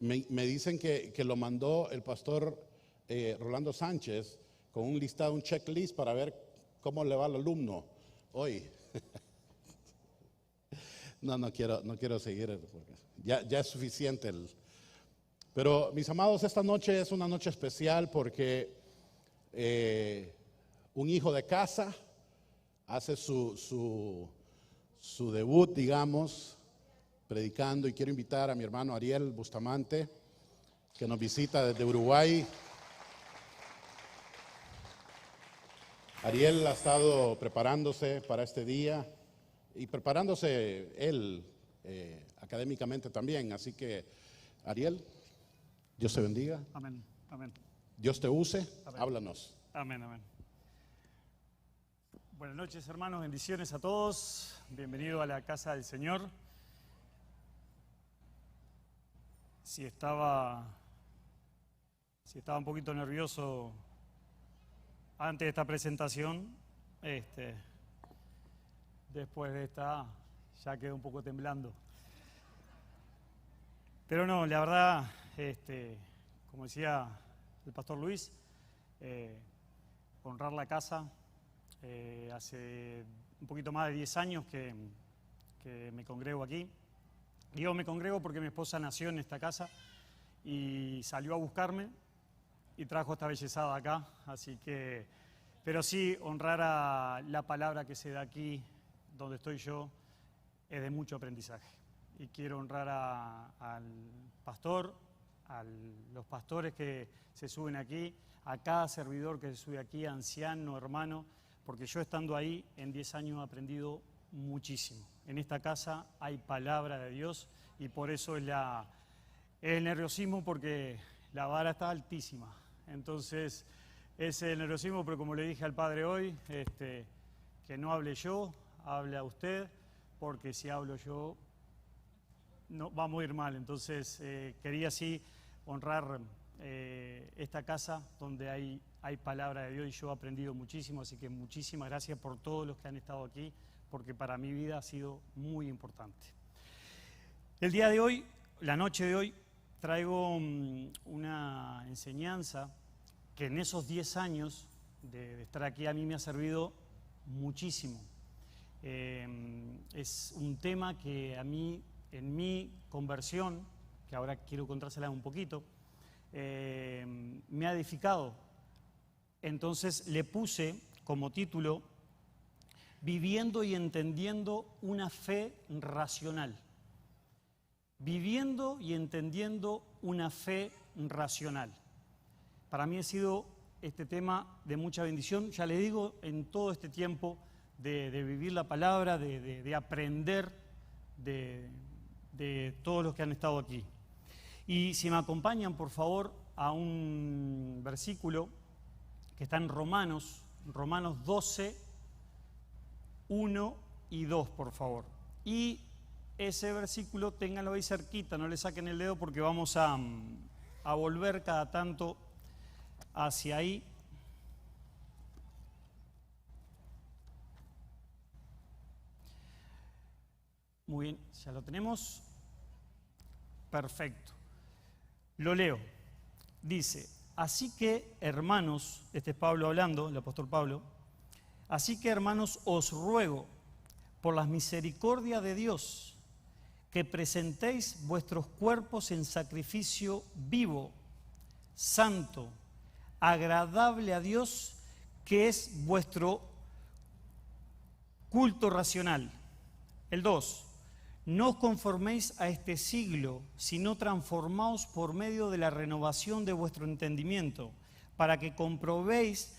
Me dicen que lo mandó el pastor Rolando Sánchez con un listado, un checklist para ver cómo le va al alumno hoy. No quiero seguir, porque ya es suficiente. Pero mis amados, esta noche es una noche especial porque un hijo de casa hace su debut, digamos, predicando, y quiero invitar a mi hermano Ariel Bustamante, que nos visita desde Uruguay. Ariel ha estado preparándose para este día y preparándose él académicamente también. Así que, Ariel, Dios te bendiga. Amén, amén. Dios te use, Amén. Háblanos. Amén, amén. Buenas noches, hermanos, bendiciones a todos. Bienvenido a la casa del Señor. Si estaba un poquito nervioso antes de esta presentación, después de esta ya quedé un poco temblando. Pero no, la verdad, como decía el pastor Luis, honrar la casa. Hace un poquito más de 10 años que me congrego aquí. Digo me congrego porque mi esposa nació en esta casa y salió a buscarme y trajo esta bellezada acá, así que, pero sí, honrar a la palabra que se da aquí, donde estoy yo, es de mucho aprendizaje. Y quiero honrar al pastor, a los pastores que se suben aquí, a cada servidor que se sube aquí, anciano, hermano, porque yo estando ahí en 10 años he aprendido muchísimo. En esta casa hay palabra de Dios y por eso es el nerviosismo, porque la vara está altísima. Entonces, ese nerviosismo, pero como le dije al padre hoy, que no hable yo, hable a usted, porque si hablo yo, no, vamos a ir mal. Entonces, quería así honrar esta casa donde hay palabra de Dios y yo he aprendido muchísimo, así que muchísimas gracias por todos los que han estado aquí, porque para mi vida ha sido muy importante. El día de hoy, la noche de hoy, traigo una enseñanza que en esos 10 años de estar aquí a mí me ha servido muchísimo. Es un tema que a mí, en mi conversión, que ahora quiero contársela un poquito, me ha edificado. Entonces le puse como título: Viviendo y entendiendo una fe racional. Viviendo y entendiendo una fe racional. Para mí ha sido este tema de mucha bendición, ya le digo, en todo este tiempo de vivir la palabra, de aprender de todos los que han estado aquí. Y si me acompañan, por favor, a un versículo que está en Romanos 12, 1 y 2, por favor. Y ese versículo, ténganlo ahí cerquita, no le saquen el dedo porque vamos a volver cada tanto hacia ahí. Muy bien, ya lo tenemos. Perfecto. Lo leo. Dice: así que, hermanos, este es Pablo hablando, el apóstol Pablo, así que, hermanos, os ruego, por las misericordias de Dios, que presentéis vuestros cuerpos en sacrificio vivo, santo, agradable a Dios, que es vuestro culto racional. El 2. No os conforméis a este siglo, sino transformaos por medio de la renovación de vuestro entendimiento, para que comprobéis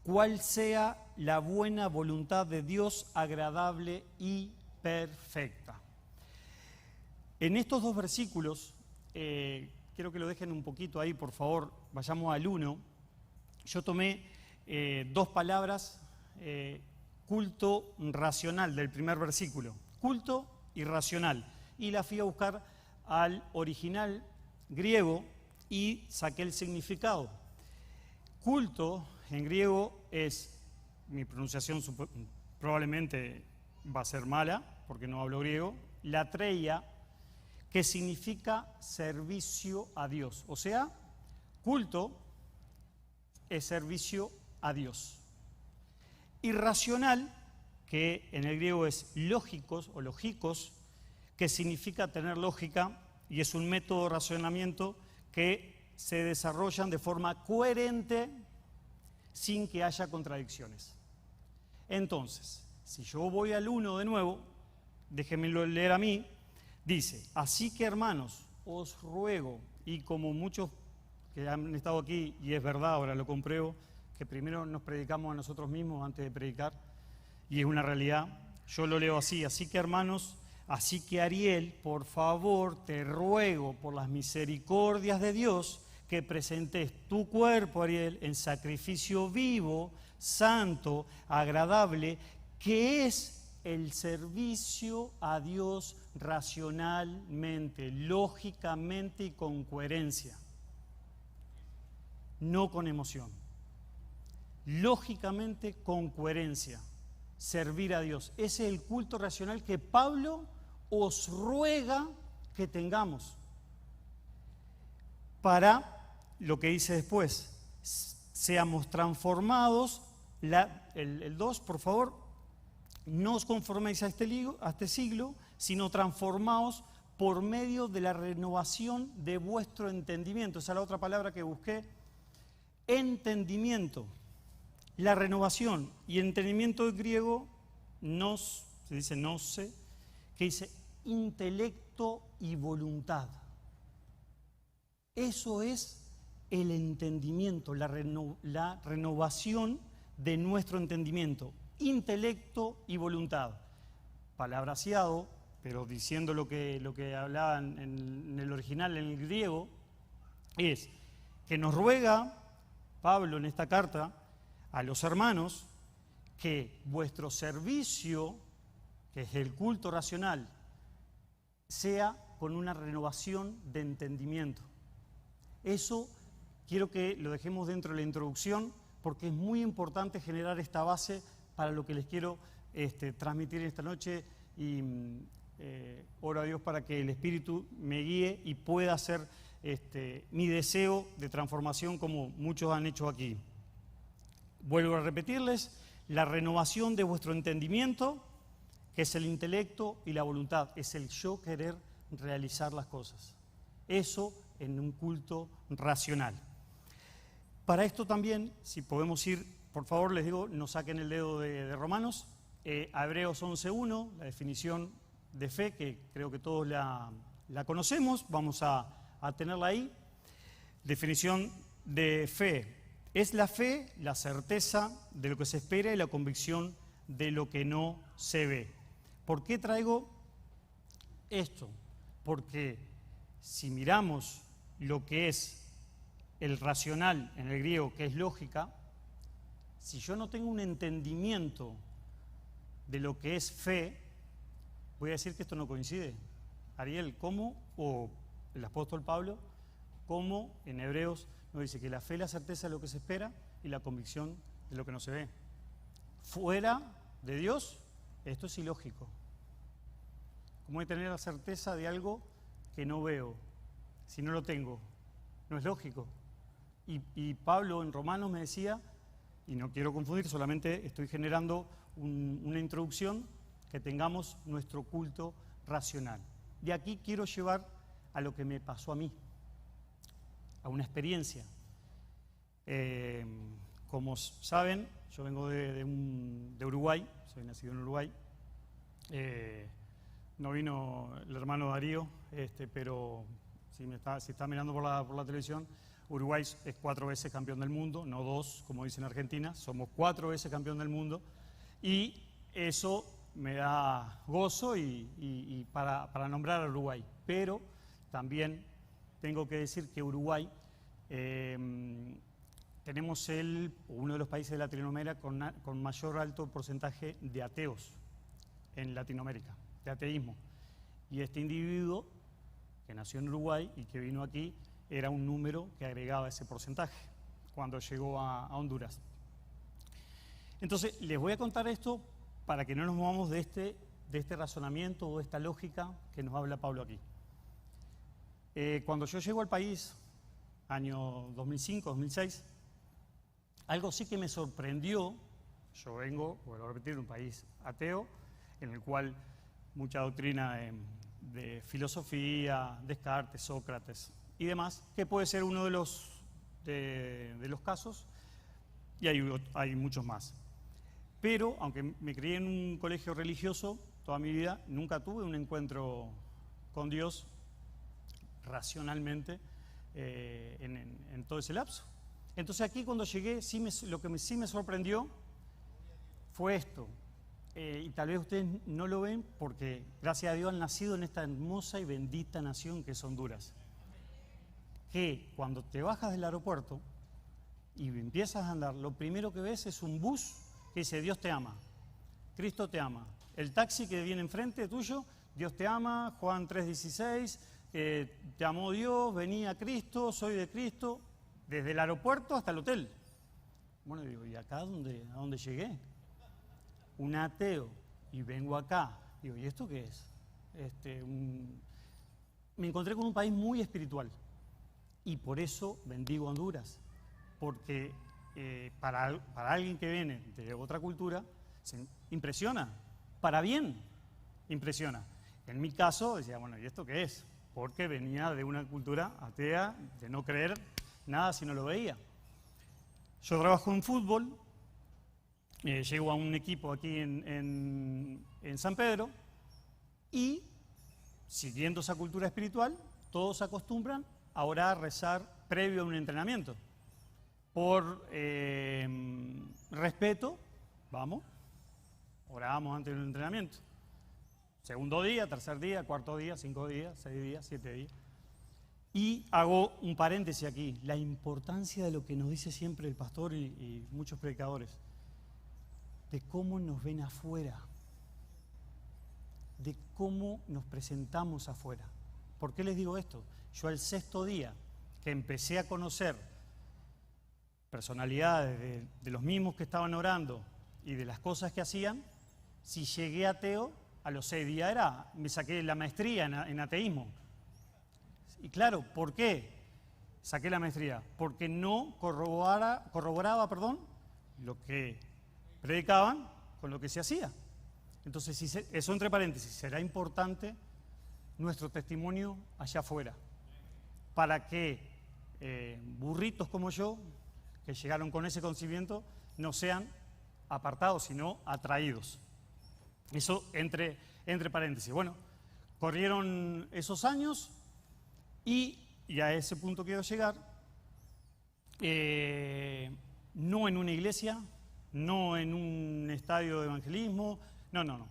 cuál sea la buena voluntad de Dios, agradable y perfecta. En estos dos versículos, quiero que lo dejen un poquito ahí, por favor, vayamos al 1. Yo tomé dos palabras, culto racional, del primer versículo, culto y racional, y la fui a buscar al original griego y saqué el significado. Culto en griego es, mi pronunciación probablemente va a ser mala porque no hablo griego, latreia, que significa servicio a Dios. O sea, culto es servicio a Dios. Y racional, que en el griego es lógicos o lógicos, que significa tener lógica y es un método de razonamiento que se desarrollan de forma coherente sin que haya contradicciones. Entonces, si yo voy al 1 de nuevo, déjenmelo leer a mí, dice: así que hermanos, os ruego, y como muchos que han estado aquí, y es verdad, ahora lo compruebo, que primero nos predicamos a nosotros mismos antes de predicar, y es una realidad, yo lo leo así: así que hermanos, así que Ariel, por favor, te ruego por las misericordias de Dios, que presentes tu cuerpo, Ariel, en sacrificio vivo, santo, agradable, que es el servicio a Dios racionalmente, lógicamente y con coherencia, no con emoción. Lógicamente, con coherencia, servir a Dios. Ese es el culto racional que Pablo os ruega que tengamos. Para lo que dice después, seamos transformados, el 2, por favor, no os conforméis a este siglo, sino transformaos por medio de la renovación de vuestro entendimiento. Esa es la otra palabra que busqué. Entendimiento. La renovación y entendimiento en griego, se dice gnose, que dice intelecto y voluntad. Eso es el entendimiento, la renovación de nuestro entendimiento, intelecto y voluntad. Palabraseado, pero diciendo lo que hablaba en el original, en el griego, es que nos ruega Pablo en esta carta a los hermanos que vuestro servicio, que es el culto racional, sea con una renovación de entendimiento. Eso quiero que lo dejemos dentro de la introducción, porque es muy importante generar esta base para lo que les quiero transmitir esta noche, y oro a Dios para que el Espíritu me guíe y pueda hacer mi deseo de transformación como muchos han hecho aquí. Vuelvo a repetirles: la renovación de vuestro entendimiento, que es el intelecto y la voluntad, es el yo querer realizar las cosas. Eso en un culto racional. Para esto también, si podemos ir, por favor, les digo, no saquen el dedo de Romanos, a Hebreos 11.1, la definición de fe, que creo que todos la conocemos, vamos a tenerla ahí. Definición de fe: es la fe, la certeza de lo que se espera y la convicción de lo que no se ve. ¿Por qué traigo esto? Porque si miramos lo que es el racional en el griego, que es lógica, si yo no tengo un entendimiento de lo que es fe, voy a decir que esto no coincide. Ariel, ¿cómo? O el apóstol Pablo, ¿cómo en Hebreos nos dice que la fe es la certeza de lo que se espera y la convicción de lo que no se ve? Fuera de Dios, esto es ilógico. ¿Cómo voy a tener la certeza de algo que no veo? Si no lo tengo, no es lógico. Y Pablo en Romanos me decía, y no quiero confundir, solamente estoy generando una introducción, que tengamos nuestro culto racional. De aquí quiero llevar a lo que me pasó a mí, a una experiencia. Como saben, yo vengo de Uruguay, soy nacido en Uruguay. No vino el hermano Darío, pero si está mirando por la televisión, Uruguay es 4 veces campeón del mundo, no 2, como dicen en Argentina, somos 4 veces campeón del mundo, y eso me da gozo y para nombrar a Uruguay. Pero también tengo que decir que Uruguay tenemos uno de los países de Latinoamérica con mayor alto porcentaje de ateos en Latinoamérica, de ateísmo. Y este individuo que nació en Uruguay y que vino aquí era un número que agregaba ese porcentaje cuando llegó a Honduras. Entonces, les voy a contar esto para que no nos movamos de este razonamiento o de esta lógica que nos habla Pablo aquí. Cuando yo llego al país, año 2005, 2006, algo sí que me sorprendió. Yo vengo, vuelvo a repetir, de un país ateo, en el cual mucha doctrina de filosofía, Descartes, Sócrates y demás, que puede ser uno de los casos, y hay muchos más. Pero, aunque me crié en un colegio religioso toda mi vida, nunca tuve un encuentro con Dios racionalmente en todo ese lapso. Entonces aquí cuando llegué, lo que sí me sorprendió fue esto. Y tal vez ustedes no lo ven porque, gracias a Dios, han nacido en esta hermosa y bendita nación que es Honduras. Que cuando te bajas del aeropuerto y empiezas a andar, lo primero que ves es un bus que dice Dios te ama, Cristo te ama. El taxi que viene enfrente tuyo, Dios te ama, Juan 3:16, te amó Dios, vení a Cristo, soy de Cristo, desde el aeropuerto hasta el hotel. Bueno, digo, ¿y acá a dónde llegué? Un ateo, y vengo acá. Digo, ¿y esto qué es? Me encontré con un país muy espiritual, y por eso bendigo Honduras, porque para alguien que viene de otra cultura, se impresiona, para bien impresiona. En mi caso, decía, bueno, ¿y esto qué es? Porque venía de una cultura atea, de no creer nada si no lo veía. Yo trabajo en fútbol, llego a un equipo aquí en San Pedro, y siguiendo esa cultura espiritual, todos se acostumbran a orar, rezar previo a un entrenamiento. Por respeto, vamos, orábamos antes del entrenamiento. Segundo día, tercer día, cuarto día, 5 días, 6 días, 7 días. Y hago un paréntesis aquí, la importancia de lo que nos dice siempre el pastor y muchos predicadores, de cómo nos ven afuera, de cómo nos presentamos afuera. ¿Por qué les digo esto? Yo al 6.º día que empecé a conocer personalidades de los mismos que estaban orando y de las cosas que hacían, si llegué ateo, a los 6 días me saqué la maestría en ateísmo. Y claro, ¿por qué saqué la maestría? Porque no corroboraba lo que predicaban con lo que se hacía. Entonces, eso entre paréntesis, será importante nuestro testimonio allá afuera, para que burritos como yo, que llegaron con ese conocimiento, no sean apartados, sino atraídos. Eso entre paréntesis. Bueno, corrieron esos años y a ese punto quiero llegar, no en una iglesia, no en un estadio de evangelismo, no.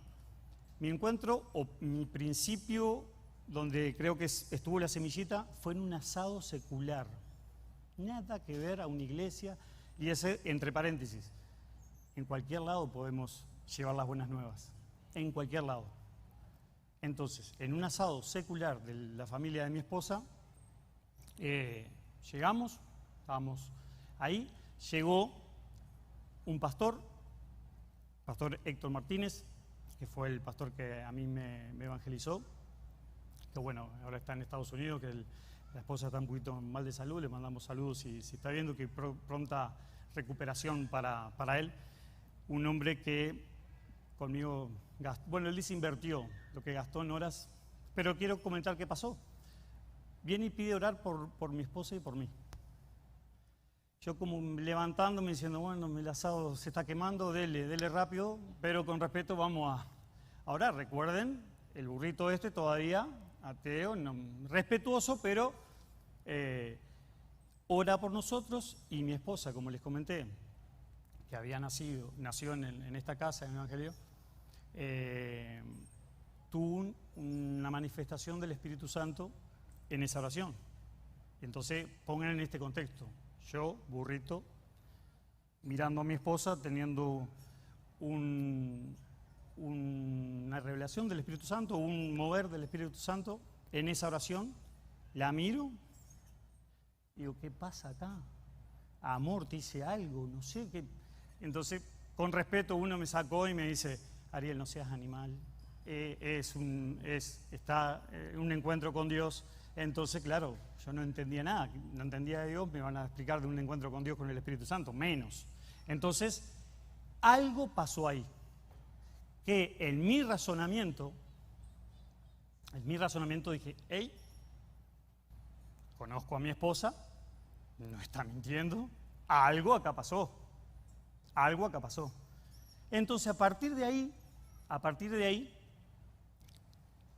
Mi encuentro o mi principio, donde creo que estuvo la semillita, fue en un asado secular. Nada que ver a una iglesia, y ese, entre paréntesis, en cualquier lado podemos llevar las buenas nuevas, en cualquier lado. Entonces, en un asado secular de la familia de mi esposa, llegamos, estábamos ahí, llegó un pastor Héctor Martínez, que fue el pastor que a mí me evangelizó, que bueno, ahora está en Estados Unidos, que la esposa está un poquito mal de salud, le mandamos saludos si está viendo, que pronta recuperación para él. Un hombre que conmigo, él desinvertió lo que gastó en horas, pero quiero comentar qué pasó. Viene y pide orar por mi esposa y por mí. Yo como levantándome diciendo, bueno, el asado se está quemando, dele rápido, pero con respeto vamos a orar. Recuerden, el burrito todavía ateo, respetuoso, pero ora por nosotros. Y mi esposa, como les comenté, que nació en esta casa, en el Evangelio, tuvo una manifestación del Espíritu Santo en esa oración. Entonces, pongan en este contexto. Yo, burrito, mirando a mi esposa, teniendo una revelación del Espíritu Santo, un mover del Espíritu Santo en esa oración, la miro y digo, ¿qué pasa acá? Amor, te hice algo, no sé qué. Entonces, con respeto, uno me sacó y me dice, Ariel, no seas animal, está un encuentro con Dios, Entonces, claro, yo no entendía nada, no entendía de Dios, me van a explicar de un encuentro con Dios, con el Espíritu Santo, menos. Entonces, algo pasó ahí, que en mi razonamiento dije, hey, conozco a mi esposa, no está mintiendo, algo acá pasó. Entonces, a partir de ahí,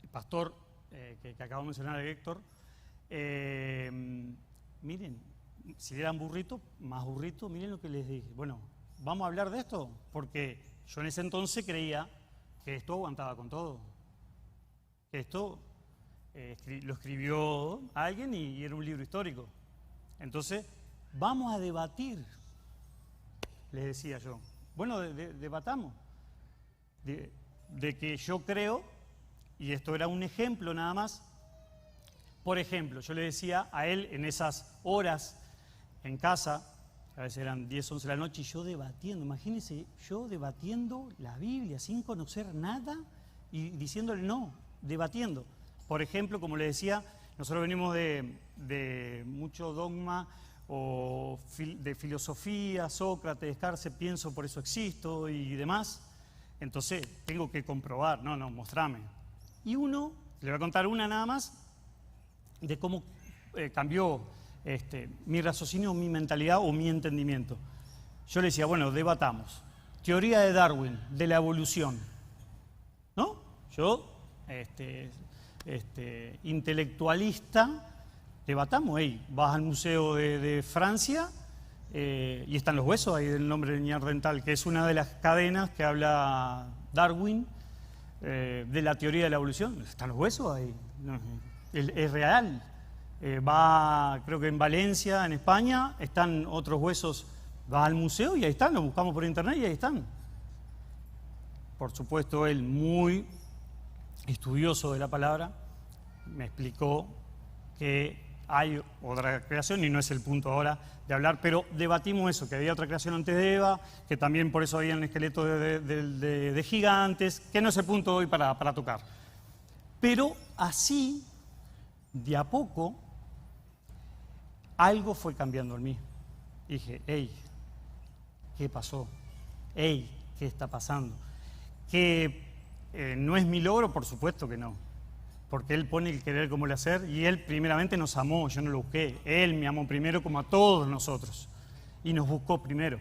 el pastor que acabo de mencionar, Héctor, miren, si eran burritos, más burritos, miren lo que les dije. Bueno, vamos a hablar de esto, porque yo en ese entonces creía que esto aguantaba con todo. Que esto lo escribió alguien y era un libro histórico. Entonces, vamos a debatir, les decía yo. Bueno, debatamos. De que yo creo, y esto era un ejemplo nada más. Por ejemplo, yo le decía a él en esas horas en casa, a veces eran 10, 11 de la noche, y yo debatiendo, imagínense, yo debatiendo la Biblia sin conocer nada y diciéndole no, debatiendo. Por ejemplo, como le decía, nosotros venimos de mucho dogma o de filosofía, Sócrates, Descartes, pienso, por eso existo y demás. Entonces, tengo que comprobar, no, mostrame. Y uno, le voy a contar una nada más, de cómo cambió mi raciocinio, mi mentalidad o mi entendimiento. Yo le decía, bueno, debatamos. Teoría de Darwin, de la evolución. ¿No? Yo, intelectualista, debatamos. Hey, vas al Museo de Francia y están los huesos ahí del nombre de Neandertal, que es una de las cadenas que habla Darwin de la teoría de la evolución. Están los huesos ahí. Es real. Creo que en Valencia, en España, están otros huesos. Vas al museo y ahí están, los buscamos por internet y ahí están. Por supuesto, él, muy estudioso de la palabra, me explicó que hay otra creación, y no es el punto ahora de hablar, pero debatimos eso, que había otra creación antes de Eva, que también por eso había un esqueleto de gigantes, que no es el punto hoy para tocar. Pero así, de a poco, algo fue cambiando en mí. Dije, hey, ¿qué pasó? Hey, ¿qué está pasando? Que no es mi logro, por supuesto que no. Porque Él pone el querer como el hacer, y Él primeramente nos amó, yo no lo busqué. Él me amó primero como a todos nosotros, y nos buscó primero.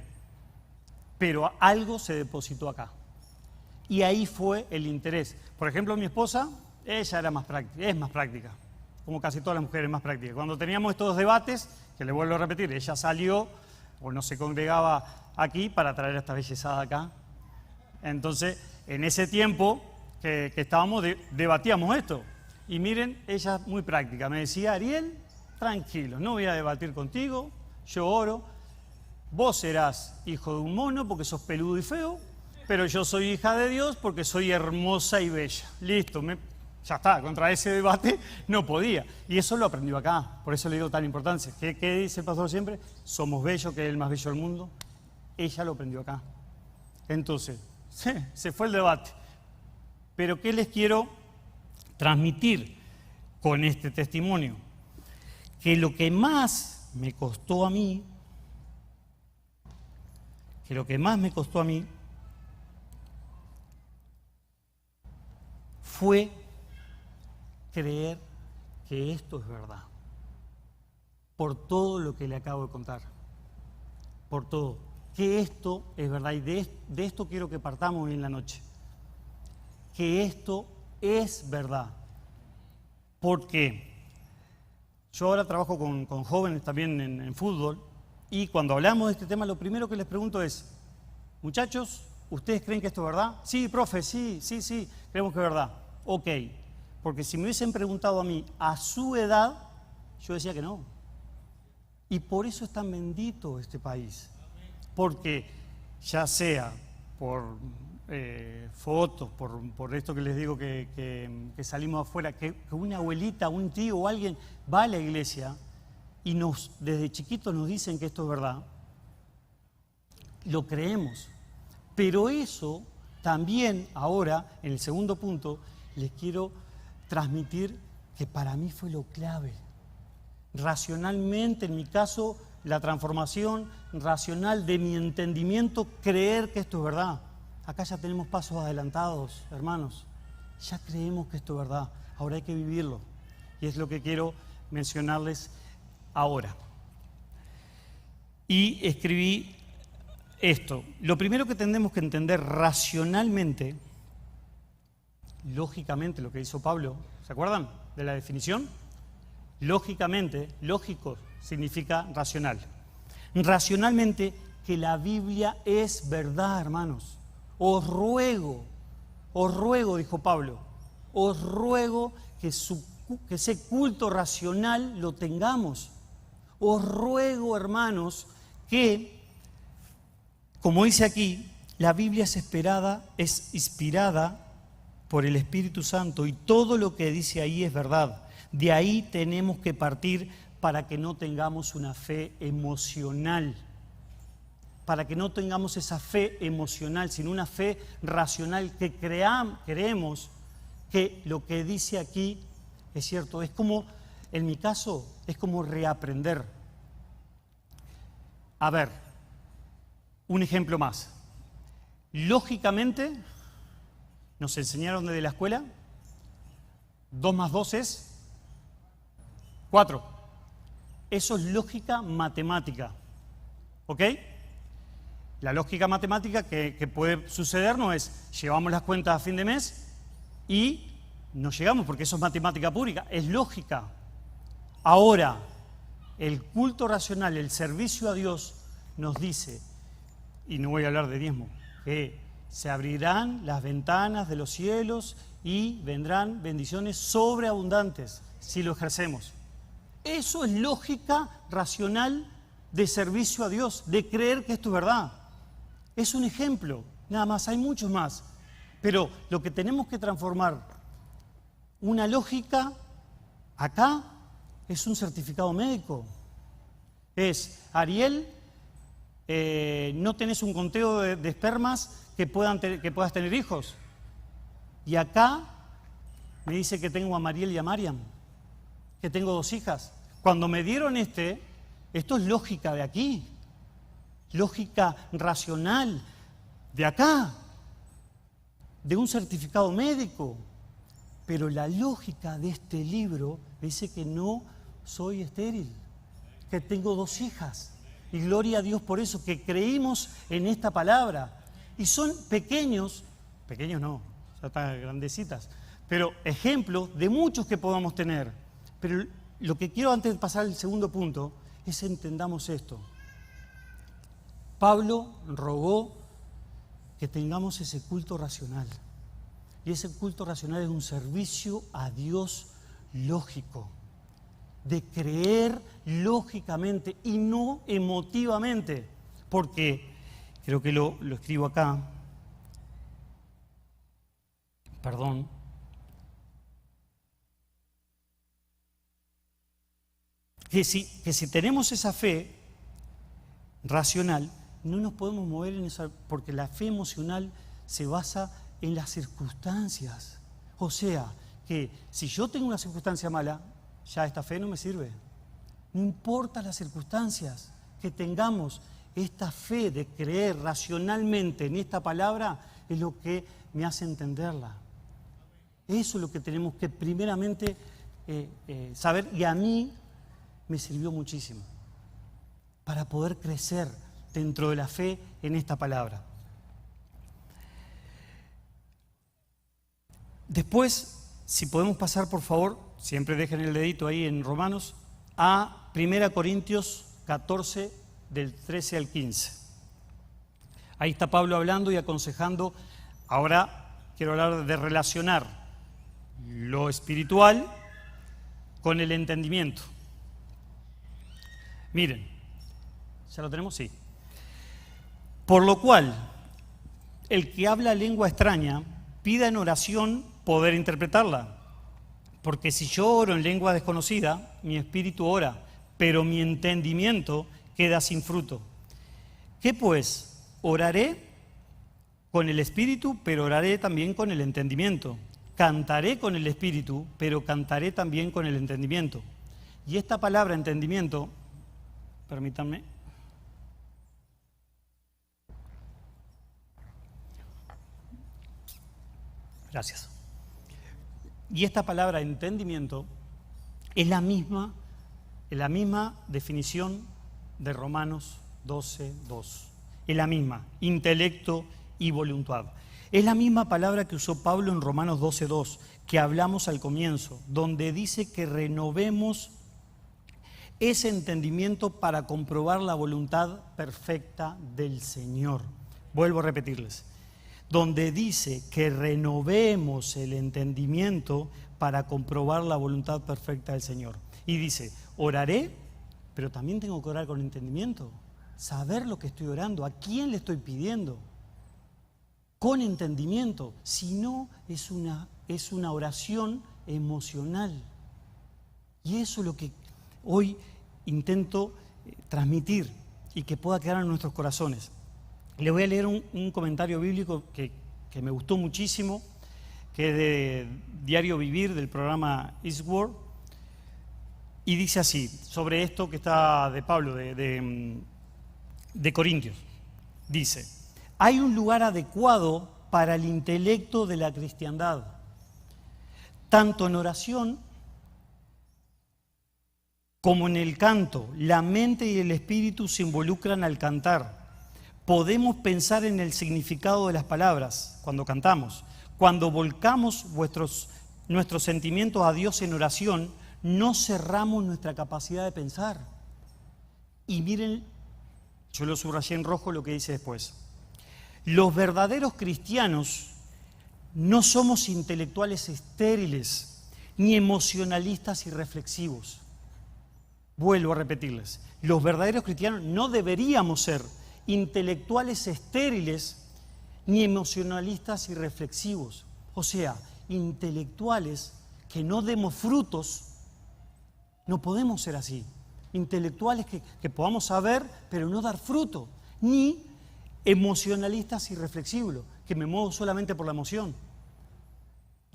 Pero algo se depositó acá. Y ahí fue el interés. Por ejemplo, mi esposa, ella era más práctica, es más práctica, como casi todas las mujeres más prácticas. Cuando teníamos estos debates, que le vuelvo a repetir, ella salió o no se congregaba aquí para traer esta bellezada acá. Entonces, en ese tiempo que estábamos, debatíamos esto. Y miren, ella es muy práctica. Me decía, Ariel, tranquilo, no voy a debatir contigo, yo oro. Vos serás hijo de un mono porque sos peludo y feo, pero yo soy hija de Dios porque soy hermosa y bella. Listo, ya está, contra ese debate no podía. Y eso lo aprendió acá, por eso le digo tan importancia. ¿Qué dice el pastor siempre? Somos bellos, que es el más bello del mundo. Ella lo aprendió acá. Entonces, se fue el debate. Pero ¿qué les quiero transmitir con este testimonio? Que lo que más me costó a mí, fue creer que esto es verdad. Por todo lo que le acabo de contar. Por todo. Que esto es verdad. Y de esto quiero que partamos hoy en la noche. Que esto es verdad. Porque yo ahora trabajo con jóvenes también en fútbol, y cuando hablamos de este tema, lo primero que les pregunto es, muchachos, ¿ustedes creen que esto es verdad? Sí, profe, sí, creemos que es verdad. Ok, porque si me hubiesen preguntado a mí a su edad, yo decía que no. Y por eso es tan bendito este país. Porque ya sea por fotos, por esto que les digo que salimos afuera, que una abuelita, un tío o alguien va a la iglesia y desde chiquitos nos dicen que esto es verdad, lo creemos. Pero eso también ahora, en el segundo punto, les quiero transmitir que para mí fue lo clave. Racionalmente, en mi caso, la transformación racional de mi entendimiento, creer que esto es verdad. Acá ya tenemos pasos adelantados, hermanos. Ya creemos que esto es verdad. Ahora hay que vivirlo. Y es lo que quiero mencionarles ahora. Y escribí esto. Lo primero que tenemos que entender racionalmente, lógicamente, lo que hizo Pablo, ¿se acuerdan de la definición? Lógicamente, lógico significa racional. Racionalmente, que la Biblia es verdad, hermanos. Os ruego, dijo Pablo, os ruego que ese culto racional lo tengamos. Os ruego, hermanos, que, como dice aquí, la Biblia es inspirada por el Espíritu Santo y todo lo que dice ahí es verdad. De ahí tenemos que partir para que no tengamos una fe emocional, para que no tengamos esa fe emocional, sino una fe racional, que creemos que lo que dice aquí es cierto. Es como, en mi caso, es como reaprender. A ver, un ejemplo más. Lógicamente, nos enseñaron desde la escuela, 2 más 2 es 4. Eso es lógica matemática. ¿Ok? La lógica matemática que puede suceder no es llevamos las cuentas a fin de mes y no llegamos, porque eso es matemática pública, es lógica. Ahora, el culto racional, el servicio a Dios, nos dice, y no voy a hablar de diezmo, que se abrirán las ventanas de los cielos y vendrán bendiciones sobreabundantes si lo ejercemos. Eso es lógica racional de servicio a Dios, de creer que esto es verdad. Es un ejemplo, nada más, hay muchos más. Pero lo que tenemos que transformar, una lógica, acá, es un certificado médico. Es, Ariel, no tenés un conteo de espermas que puedas tener hijos. Y acá me dice que tengo a Mariel y a Mariam, que tengo 2 hijas. Cuando me dieron esto es lógica de aquí, lógica racional de acá, de un certificado médico. Pero la lógica de este libro dice que no soy estéril, que tengo 2 hijas. Y gloria a Dios por eso, que creímos en esta palabra. Y son pequeños no, ya están grandecitas, pero ejemplos de muchos que podamos tener. Pero lo que quiero antes de pasar al segundo punto es entendamos esto. Pablo rogó que tengamos ese culto racional. Y ese culto racional es un servicio a Dios lógico, de creer lógicamente y no emotivamente, porque creo que lo escribo acá, perdón, que si tenemos esa fe racional, no nos podemos mover en esa, porque la fe emocional se basa en las circunstancias. O sea, que si yo tengo una circunstancia mala, ya esta fe no me sirve. No importa las circunstancias, que tengamos esta fe de creer racionalmente en esta palabra es lo que me hace entenderla. Eso es lo que tenemos que primeramente saber, y a mí me sirvió muchísimo para poder crecer dentro de la fe en esta palabra. Después, si podemos pasar, por favor, siempre dejen el dedito ahí en Romanos, a 1 Corintios 14, del 13 al 15. Ahí está Pablo hablando y aconsejando. Ahora quiero hablar de relacionar lo espiritual con el entendimiento. Miren, ¿ya lo tenemos? Sí. Por lo cual, el que habla lengua extraña, pida en oración poder interpretarla. Porque si yo oro en lengua desconocida, mi espíritu ora, pero mi entendimiento queda sin fruto. ¿Qué pues? Oraré con el espíritu, pero oraré también con el entendimiento. cantaré con el espíritu, pero cantaré también con el entendimiento. Y esta palabra entendimiento, permítanme. Gracias. Y esta palabra entendimiento es la misma definición de Romanos 12:2. Es la misma, intelecto y voluntad. Es la misma palabra que usó Pablo en Romanos 12:2, que hablamos al comienzo, donde dice que renovemos ese entendimiento para comprobar la voluntad perfecta del Señor. Vuelvo a repetirles. Donde dice que renovemos el entendimiento para comprobar la voluntad perfecta del Señor. Y dice, oraré, pero también tengo que orar con entendimiento. Saber lo que estoy orando, a quién le estoy pidiendo. Con entendimiento. Si no, es una oración emocional. Y eso es lo que hoy intento transmitir y que pueda quedar en nuestros corazones. Le voy a leer un comentario bíblico que me gustó muchísimo, que es de Diario Vivir, del programa Eastward, y dice así, sobre esto que está de Pablo, de Corintios. Dice, hay un lugar adecuado para el intelecto de la cristiandad, tanto en oración como en el canto. La mente y el espíritu se involucran al cantar. Podemos pensar en el significado de las palabras cuando cantamos. Cuando volcamos nuestros sentimientos a Dios en oración, no cerramos nuestra capacidad de pensar. Y miren, yo lo subrayé en rojo lo que dice después. Los verdaderos cristianos no somos intelectuales estériles, ni emocionalistas y reflexivos. Vuelvo a repetirles. Los verdaderos cristianos no deberíamos ser intelectuales estériles ni emocionalistas y reflexivos. O sea, intelectuales que no demos frutos, no podemos ser así. Intelectuales que podamos saber, pero no dar fruto. Ni emocionalistas y reflexivos, que me muevo solamente por la emoción.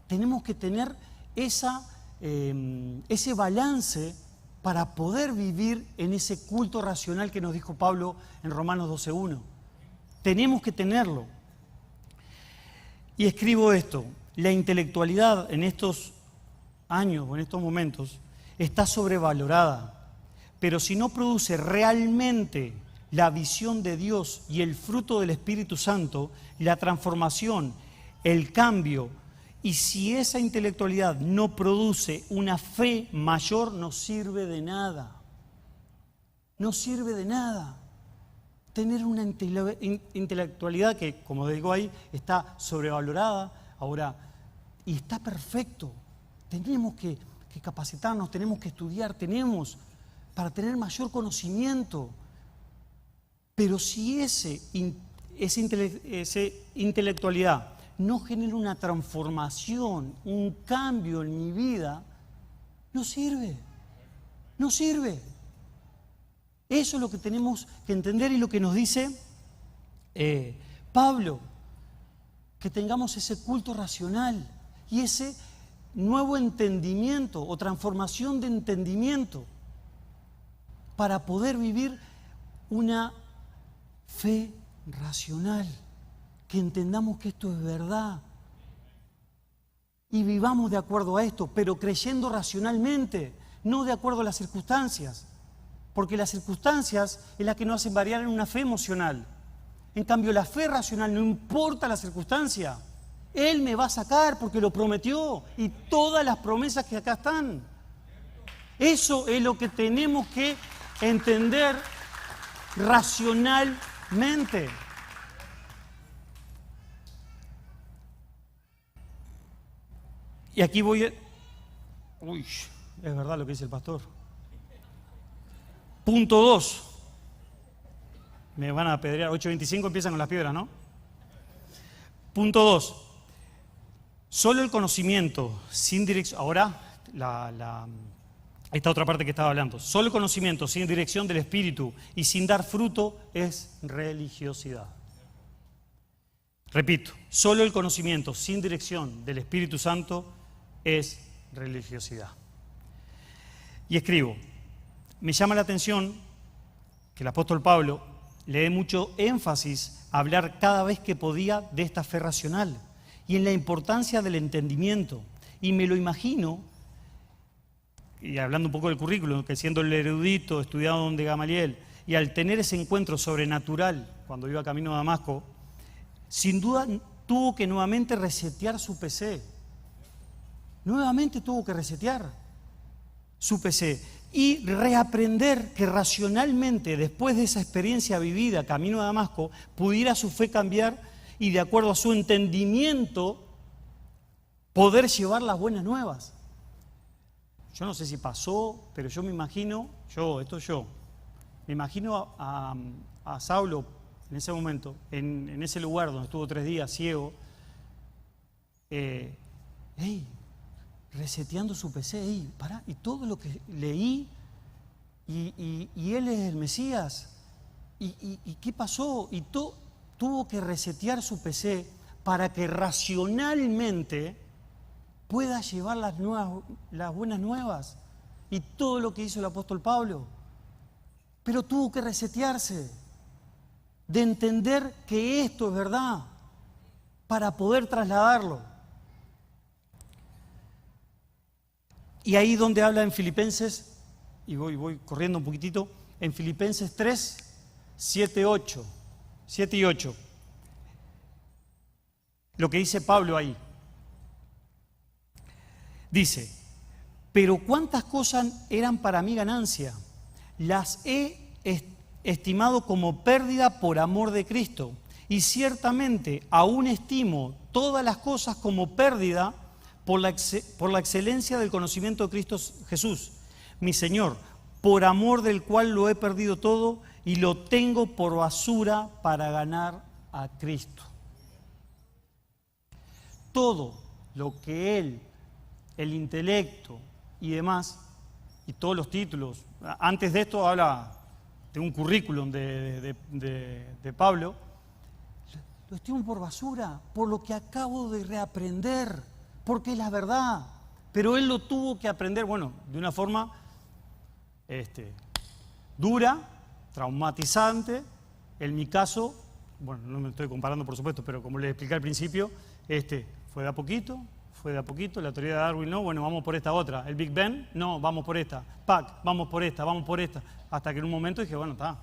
Tenemos que tener ese balance para poder vivir en ese culto racional que nos dijo Pablo en Romanos 12:1. Tenemos que tenerlo. Y escribo esto, la intelectualidad en estos años o en estos momentos está sobrevalorada, pero si no produce realmente la visión de Dios y el fruto del Espíritu Santo, la transformación, el cambio, y si esa intelectualidad no produce una fe mayor, no sirve de nada. No sirve de nada. Tener una intelectualidad que, como digo ahí, está sobrevalorada ahora y está perfecto. Tenemos que capacitarnos, tenemos que estudiar, para tener mayor conocimiento. Pero si esa intelectualidad no genera una transformación, un cambio en mi vida, no sirve. No sirve. Eso es lo que tenemos que entender y lo que nos dice Pablo, que tengamos ese culto racional y ese nuevo entendimiento o transformación de entendimiento para poder vivir una fe racional, que entendamos que esto es verdad y vivamos de acuerdo a esto, pero creyendo racionalmente, no de acuerdo a las circunstancias, porque las circunstancias es las que nos hacen variar en una fe emocional. En cambio, la fe racional no importa la circunstancia, Él me va a sacar porque lo prometió y todas las promesas que acá están. Eso es lo que tenemos que entender racionalmente. Y aquí voy a... Uy, es verdad lo que dice el pastor. Punto 2. Me van a apedrear. 8:25 empiezan con las piedras, ¿no? Punto 2. Solo el conocimiento sin dirección... Ahora, esta otra parte que estaba hablando. Solo el conocimiento sin dirección del Espíritu y sin dar fruto es religiosidad. Repito, solo el conocimiento sin dirección del Espíritu Santo es religiosidad. Y escribo, me llama la atención que el apóstol Pablo le dé mucho énfasis a hablar cada vez que podía de esta fe racional y en la importancia del entendimiento. Y me lo imagino, y hablando un poco del currículum, que siendo el erudito, estudiado donde Gamaliel, y al tener ese encuentro sobrenatural cuando iba camino a Damasco, sin duda tuvo que nuevamente resetear su PC. Nuevamente tuvo que resetear su PC y reaprender que racionalmente, después de esa experiencia vivida camino a Damasco, pudiera su fe cambiar y de acuerdo a su entendimiento poder llevar las buenas nuevas. Yo no sé si pasó, pero yo me imagino, me imagino a Saulo en ese momento, en ese lugar donde estuvo 3 días ciego, reseteando su PC, pará, y todo lo que leí, y él es el Mesías, y ¿qué pasó? Y tuvo que resetear su PC para que racionalmente pueda llevar las buenas nuevas, y todo lo que hizo el apóstol Pablo. Pero tuvo que resetearse, de entender que esto es verdad, para poder trasladarlo. Y ahí donde habla en Filipenses, y voy corriendo un poquitito, en Filipenses 3, 7 y 8, lo que dice Pablo ahí. Dice, pero cuántas cosas eran para mí ganancia, las he estimado como pérdida por amor de Cristo, y ciertamente aún estimo todas las cosas como pérdida por la excelencia del conocimiento de Cristo Jesús, mi Señor, por amor del cual lo he perdido todo y lo tengo por basura para ganar a Cristo. Todo lo que él, el intelecto y demás, y todos los títulos, antes de esto habla de un currículum de Pablo, lo estimo por basura, por lo que acabo de reaprender, porque es la verdad. Pero él lo tuvo que aprender, bueno, de una forma dura, traumatizante. En mi caso, bueno, no me estoy comparando por supuesto, pero como les expliqué al principio, fue de a poquito, la teoría de Darwin, no, bueno, vamos por esta otra. El Big Bang, no, vamos por esta. PAC, vamos por esta. Hasta que en un momento dije, bueno, ya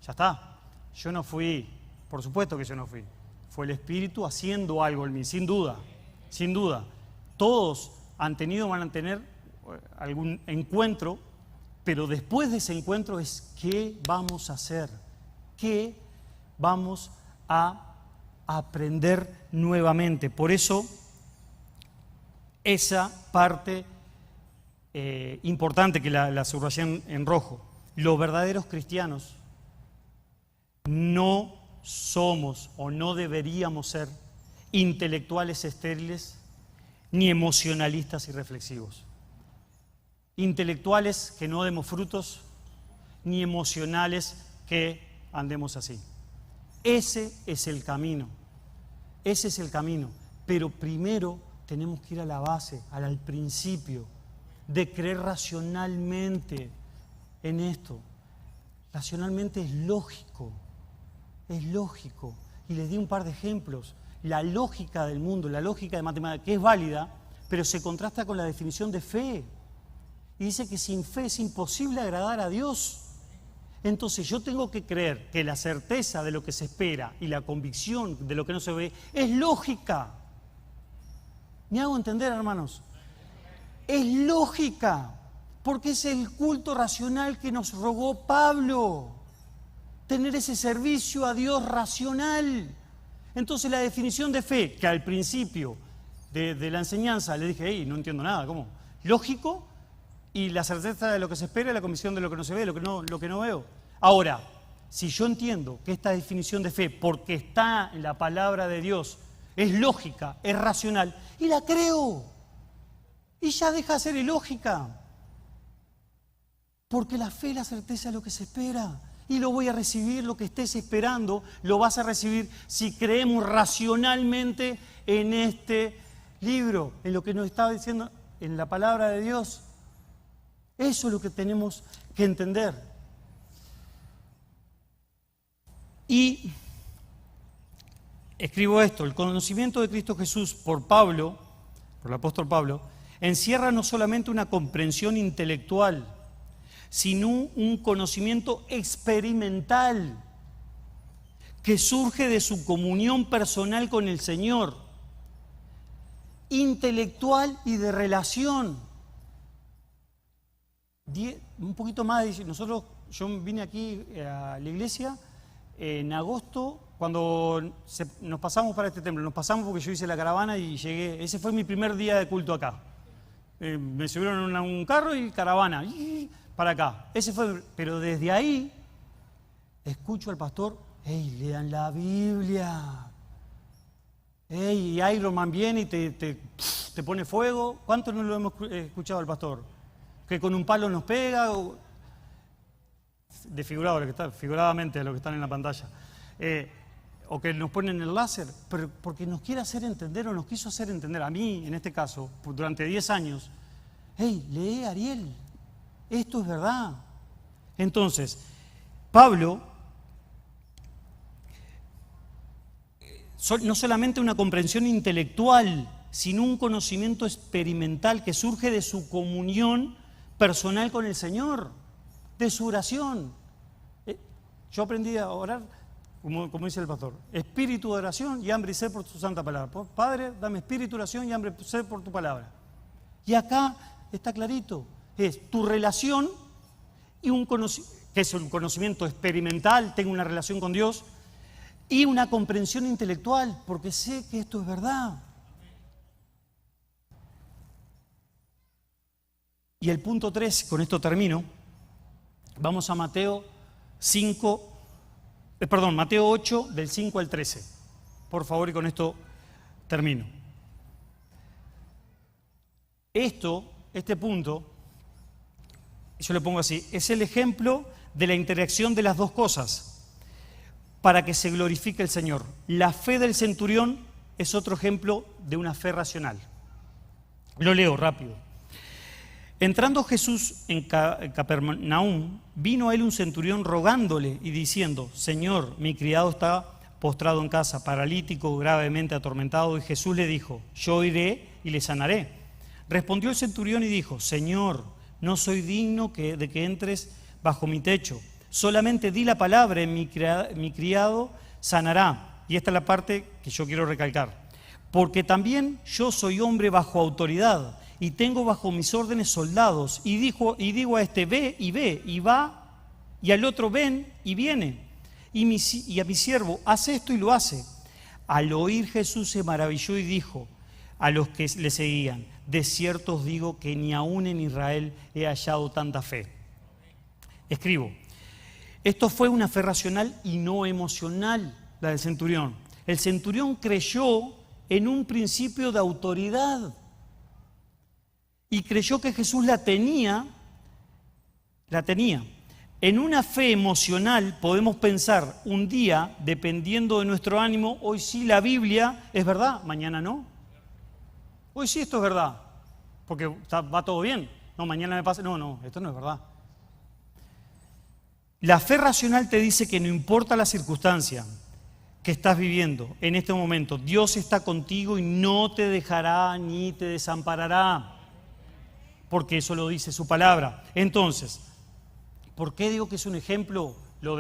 está. Yo no fui, por supuesto que yo no fui. Fue el Espíritu haciendo algo en mí, sin duda. Todos han tenido, van a tener algún encuentro, pero después de ese encuentro es ¿qué vamos a hacer? ¿Qué vamos a aprender nuevamente? Por eso, esa parte importante que la subrayé en rojo. Los verdaderos cristianos no somos o no deberíamos ser intelectuales estériles ni emocionalistas y reflexivos. Intelectuales que no demos frutos, ni emocionales que andemos así. Ese es el camino. Pero primero tenemos que ir a la base, al principio, de creer racionalmente en esto. Racionalmente es lógico. Y les di un par de ejemplos. La lógica del mundo, la lógica de matemáticas, que es válida, pero se contrasta con la definición de fe. Y dice que sin fe es imposible agradar a Dios. Entonces yo tengo que creer que la certeza de lo que se espera y la convicción de lo que no se ve es lógica. ¿Me hago entender, hermanos? Es lógica, porque es el culto racional que nos rogó Pablo. Tener ese servicio a Dios racional. Entonces la definición de fe, que al principio de la enseñanza le dije, no entiendo nada, ¿cómo? Lógico, y la certeza de lo que se espera y la convicción de lo que no se ve, lo que no veo. Ahora, si yo entiendo que esta definición de fe, porque está en la palabra de Dios, es lógica, es racional, y la creo, y ya deja de ser ilógica. Porque la fe es la certeza de lo que se espera. Y lo voy a recibir, lo que estés esperando, lo vas a recibir si creemos racionalmente en este libro, en lo que nos está diciendo en la palabra de Dios. Eso es lo que tenemos que entender. Y escribo esto: el conocimiento de Cristo Jesús por Pablo, por el apóstol Pablo, encierra no solamente una comprensión intelectual, sino un conocimiento experimental que surge de su comunión personal con el Señor, intelectual y de relación. Un poquito más, yo vine aquí a la iglesia en agosto, cuando nos pasamos para este templo, nos pasamos porque yo hice la caravana y llegué, ese fue mi primer día de culto acá. Me subieron a un carro y caravana, para acá. Ese fue, pero desde ahí escucho al pastor, ¡hey, lean la Biblia! ¡Hey, Iron Man viene y te pone fuego! ¿Cuántos no lo hemos escuchado al pastor? Que con un palo nos pega, figuradamente a los que están en la pantalla, o que nos ponen el láser, pero porque nos quiere hacer entender, o nos quiso hacer entender, a mí en este caso, durante 10 años, ¡hey, lee Ariel! Esto es verdad. Entonces, Pablo, no solamente una comprensión intelectual, sino un conocimiento experimental que surge de su comunión personal con el Señor, de su oración. Yo aprendí a orar, como dice el pastor, espíritu de oración y hambre y sed por tu santa palabra. Padre, dame espíritu de oración y hambre y sed por tu palabra. Y acá está clarito. Es tu relación y que es un conocimiento experimental, tengo una relación con Dios, y una comprensión intelectual, porque sé que esto es verdad. Y el punto 3, con esto termino, vamos a Mateo 8, del 5 al 13. Por favor, y con esto termino. Este punto, yo le pongo así, es el ejemplo de la interacción de las dos cosas para que se glorifique el Señor. La fe del centurión es otro ejemplo de una fe racional. Lo leo rápido. Entrando Jesús en Capernaum, vino a él un centurión rogándole y diciendo: Señor, mi criado está postrado en casa, paralítico, gravemente atormentado. Y Jesús le dijo: yo iré y le sanaré. Respondió el centurión y dijo: Señor, no soy digno de que entres bajo mi techo. Solamente di la palabra y mi criado sanará. Y esta es la parte que yo quiero recalcar. Porque también yo soy hombre bajo autoridad y tengo bajo mis órdenes soldados. Y digo a este: ve, y va, y al otro: ven, y viene. Y a mi siervo: haz esto, y lo hace. Al oír Jesús se maravilló y dijo a los que le seguían: de cierto os digo que ni aún en Israel he hallado tanta fe. Escribo: esto fue una fe racional y no emocional, la del centurión. El centurión creyó en un principio de autoridad y creyó que Jesús la tenía. En una fe emocional podemos pensar un día, dependiendo de nuestro ánimo: hoy sí la Biblia es verdad, mañana no. Hoy sí esto es verdad, porque va todo bien. No, mañana me pasa. No, esto no es verdad. La fe racional te dice que no importa la circunstancia que estás viviendo en este momento, Dios está contigo y no te dejará ni te desamparará, porque eso lo dice su palabra. Entonces, ¿por qué digo que es un ejemplo la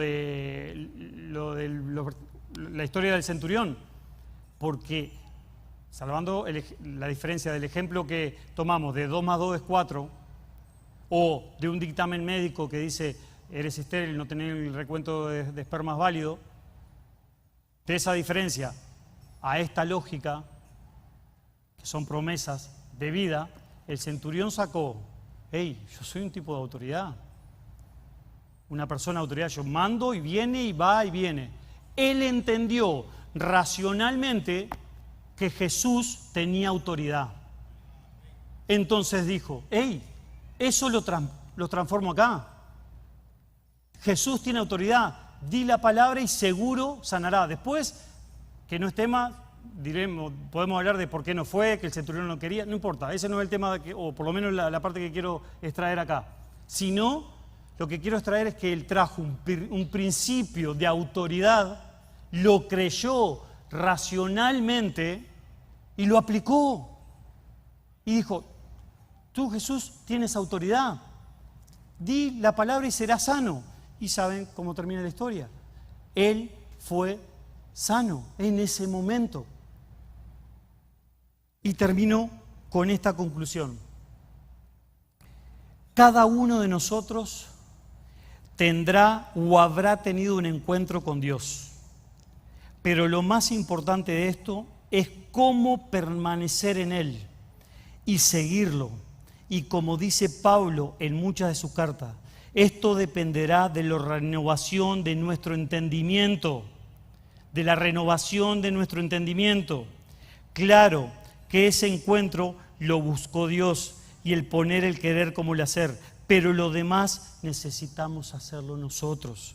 historia del centurión? Porque, salvando la diferencia del ejemplo que tomamos de 2 más 2 es 4, o de un dictamen médico que dice: eres estéril, no tenés el recuento de espermas válido, de esa diferencia a esta lógica, que son promesas de vida, el centurión sacó: hey, yo soy un tipo de autoridad, una persona de autoridad, yo mando y viene y va y viene. Él entendió racionalmente que Jesús tenía autoridad. Entonces dijo: hey, eso lo transformo acá. Jesús tiene autoridad. Di la palabra y seguro sanará. Después, que no es tema, diremos, podemos hablar de por qué no fue, que el centurión no quería, no importa. Ese no es el tema, o por lo menos la parte que quiero extraer acá. Sino, lo que quiero extraer es que él trajo un principio de autoridad, lo creyó racionalmente y lo aplicó. Y dijo, tú Jesús tienes autoridad, di la palabra y serás sano. Y saben cómo termina la historia. Él fue sano en ese momento. Y termino con esta conclusión. Cada uno de nosotros tendrá o habrá tenido un encuentro con Dios. Pero lo más importante de esto es cómo permanecer en Él y seguirlo. Y como dice Pablo en muchas de sus cartas, esto dependerá de la renovación de nuestro entendimiento, de la renovación de nuestro entendimiento. Claro que ese encuentro lo buscó Dios y el poner el querer como el hacer, pero lo demás necesitamos hacerlo nosotros,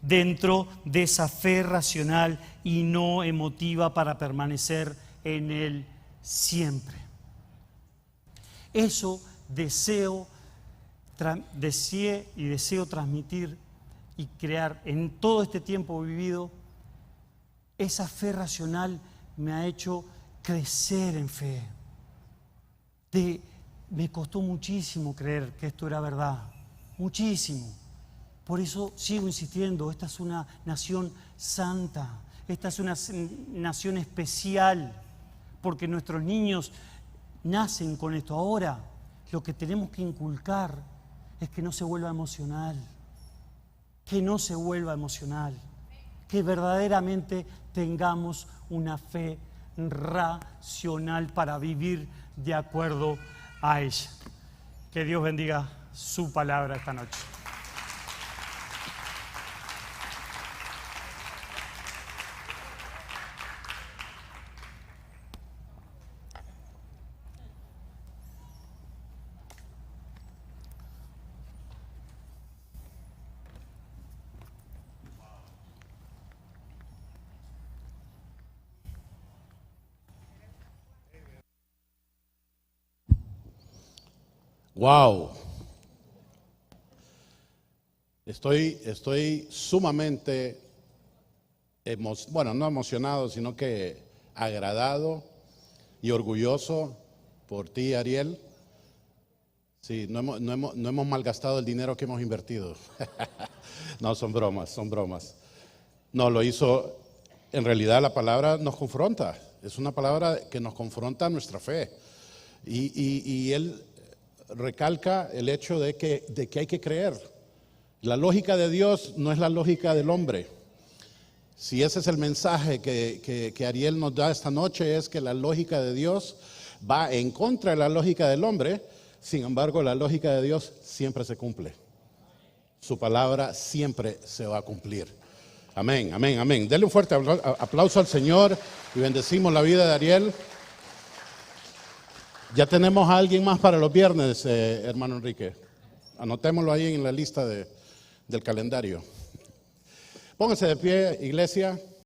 dentro de esa fe racional y no emotiva para permanecer en Él siempre. Eso deseo transmitir y crear en todo este tiempo vivido. Esa fe racional me ha hecho crecer en fe. Me costó muchísimo creer que esto era verdad, muchísimo. Por eso sigo insistiendo, esta es una nación santa, esta es una nación especial, porque nuestros niños nacen con esto. Ahora, lo que tenemos que inculcar es que no se vuelva emocional, que verdaderamente tengamos una fe racional para vivir de acuerdo a ella. Que Dios bendiga su palabra esta noche. Wow. Estoy sumamente, no emocionado, sino que agradado y orgulloso por ti, Ariel. Sí, no hemos malgastado el dinero que hemos invertido. No, son bromas. No, lo hizo, en realidad la palabra nos confronta. Es una palabra que nos confronta nuestra fe. Y él recalca el hecho de que hay que creer. La lógica de Dios no es la lógica del hombre. Si ese es el mensaje que Ariel nos da esta noche, es que la lógica de Dios va en contra de la lógica del hombre. Sin embargo, la lógica de Dios siempre se cumple. Su palabra siempre se va a cumplir. Amén, amén, amén. Denle un fuerte aplauso al Señor y bendecimos la vida de Ariel. Ya tenemos a alguien más para los viernes, hermano Enrique. Anotémoslo ahí en la lista del calendario. Pónganse de pie, iglesia.